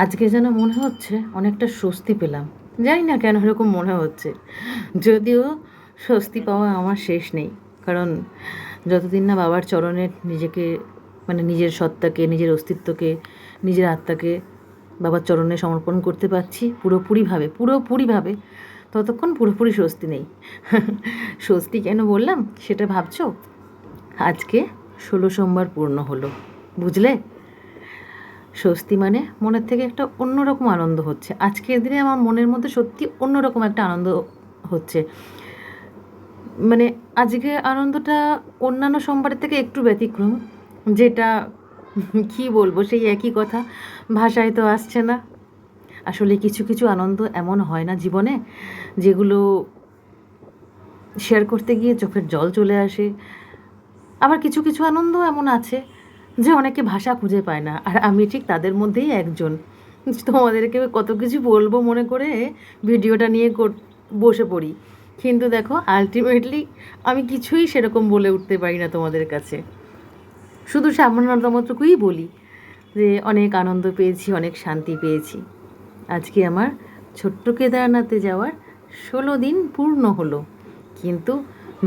আজকে যেন মনে হচ্ছে অনেকটা স্বস্তি পেলাম। জানি না কেন এরকম মনে হচ্ছে। যদিও স্বস্তি পাওয়া আমার শেষ নেই। কারণ যতদিন না বাবার চরণে নিজেকে মানে নিজের সত্তাকে, নিজের অস্তিত্বকে, নিজের আত্মাকে বাবার চরণে সমর্পণ করতে পারছি পুরোপুরিভাবে ততক্ষণ পুরোপুরি স্বস্তি নেই। স্বস্তি কেন বললাম সেটা ভাবছো? আজকে ১৬ সোমবার পূর্ণ হলো, বুঝলে? স্বস্তি মানে মনের থেকে একটা অন্যরকম আনন্দ হচ্ছে। আজকের দিনে আমার মনের মধ্যে সত্যি অন্যরকম একটা আনন্দ হচ্ছে। মানে আজকে আনন্দটা অন্যান্য সোমবারের থেকে একটু ব্যতিক্রম। যেটা কী বলবো, সেই একই কথা, ভাষায় তো আসছে না। আসলে কিছু কিছু আনন্দ এমন হয় না জীবনে, যেগুলো শেয়ার করতে গিয়ে চোখের জল চলে আসে। আবার কিছু কিছু আনন্দ এমন আছে যে অনেকে ভাষা খুঁজে পায় না, আর আমি ঠিক তাদের মধ্যেই একজন। তোমাদেরকে কত কিছু বলবো মনে করে ভিডিওটা নিয়ে বসে পড়ি, কিন্তু দেখো আলটিমেটলি আমি কিছুই সেরকম বলে উঠতে পারি না তোমাদের কাছে। শুধু সামান্যতমটুকুই বলি যে অনেক আনন্দ পেয়েছি, অনেক শান্তি পেয়েছি। আজকে আমার ছোট্ট কেদারনাথে যাওয়ার ১৬ দিন পূর্ণ হলো, কিন্তু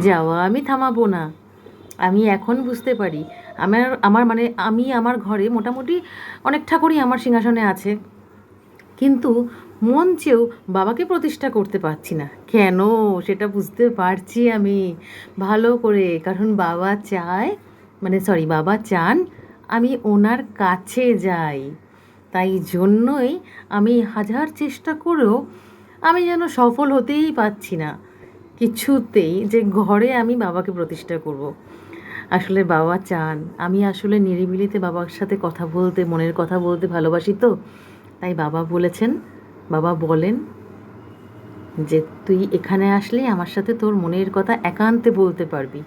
যাওয়া আমি থামাবো না। আমি এখন বুঝতে পারি আমার আমার মানে আমি আমার ঘরে মোটামুটি অনেক ঠাকুরই আমার সিংহাসনে আছে, কিন্তু মন চেয়েও বাবাকে প্রতিষ্ঠা করতে পারছি না। কেন সেটা বুঝতে পারছি আমি ভালো করে, কারণ বাবা চায় বাবা চান আমি ওনার কাছে যাই। তাই জন্যই আমি হাজার চেষ্টা করেও আমি যেন সফল হতেই পারছি না কিছুতেই, যে ঘরে আমি বাবাকে প্রতিষ্ঠা করব। আসলে বাবা চান আমি আসলে নিরিবিলিতে বাবার সাথে কথা বলতে, মনের কথা বলতে ভালোবাসি তো। তাই বাবা বলেন যে তুই এখানে আসলে আমার সাথে তোর মনের কথা একান্তে বলতে পারবি।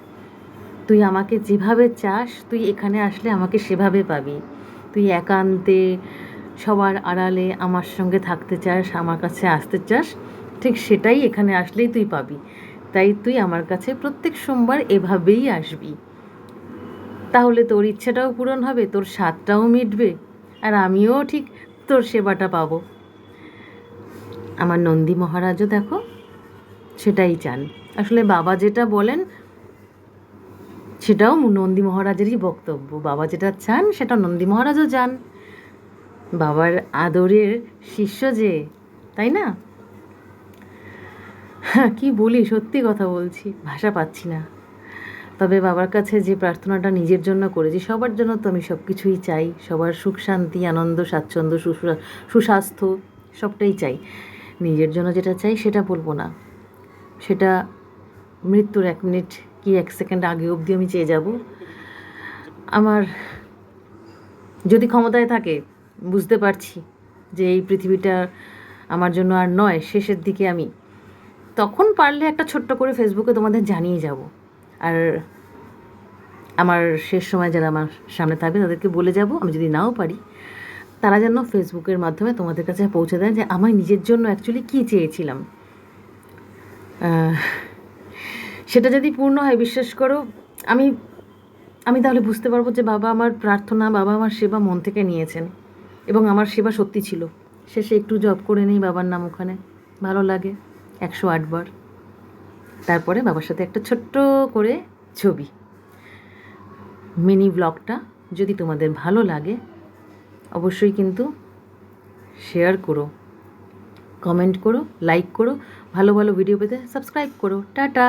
তুই আমাকে যেভাবে চাস তুই এখানে আসলে আমাকে সেভাবে পাবি। তুই একান্তে সবার আড়ালে আমার সঙ্গে থাকতে চাস, আমার কাছে আসতে চাস, ঠিক সেটাই এখানে আসলেই তুই পাবি। তাই তুই আমার কাছে প্রত্যেক সোমবার এভাবেই আসবি। তাহলে তোর ইচ্ছাটাও পূরণ হবে, তোর স্বাদটাও মিটবে, আর আমিও ঠিক তোর সেবাটা পাবো। আমার নন্দী মহারাজও দেখো সেটাই চান। আসলে বাবা যেটা বলেন সেটাও নন্দী মহারাজেরই বক্তব্য। বাবা যেটা চান সেটা নন্দী মহারাজও চান। বাবার আদরের শিষ্য যে, তাই না? হ্যাঁ, কী বলি, সত্যি কথা বলছি, ভাষা পাচ্ছি না। তবে বাবার কাছে যে প্রার্থনাটা নিজের জন্য করেছি, সবার জন্য তো আমি সব কিছুই চাই। সবার সুখ শান্তি, আনন্দ, স্বাচ্ছন্দ্য, সুস্বাস্থ্য সবটাই চাই। নিজের জন্য যেটা চাই সেটা বলবো না, সেটা মৃত্যুর 1 মিনিট কি 1 সেকেন্ড আগে অবধি আমি চেয়ে যাব। আমার যদি ক্ষমতায় থাকে, বুঝতে পারছি যে এই পৃথিবীটা আমার জন্য আর নয়, শেষের দিকে আমি, তখন পারলে একটা ছোট্ট করে ফেসবুকে তোমাদের জানিয়ে যাব। আর আমার শেষ সময় যারা আমার সামনে থাকবে তাদেরকে বলে যাব, আমি যদি নাও পারি তারা যেন ফেসবুকের মাধ্যমে তোমাদের কাছে পৌঁছে দেয় যে আমার নিজের জন্য অ্যাকচুয়ালি কী চেয়েছিলাম। সেটা যদি পূর্ণ হয়, বিশ্বাস করো আমি আমি তাহলে বুঝতে পারবো যে বাবা আমার প্রার্থনা, বাবা আমার সেবা মন থেকে নিয়েছেন, এবং আমার সেবা সত্যি ছিল। শেষে একটু জপ করে নিই বাবার নাম ওখানে, ভালো লাগে 108 বার। তারপরে বাবার সাথে একটা ছোট্ট করে ছবি। মিনি ব্লগটা যদি তোমাদের ভালো লাগে অবশ্যই কিন্তু শেয়ার করো, কমেন্ট করো, লাইক করো, ভালো ভালো ভিডিও পেতে সাবস্ক্রাইব করো। টাটা।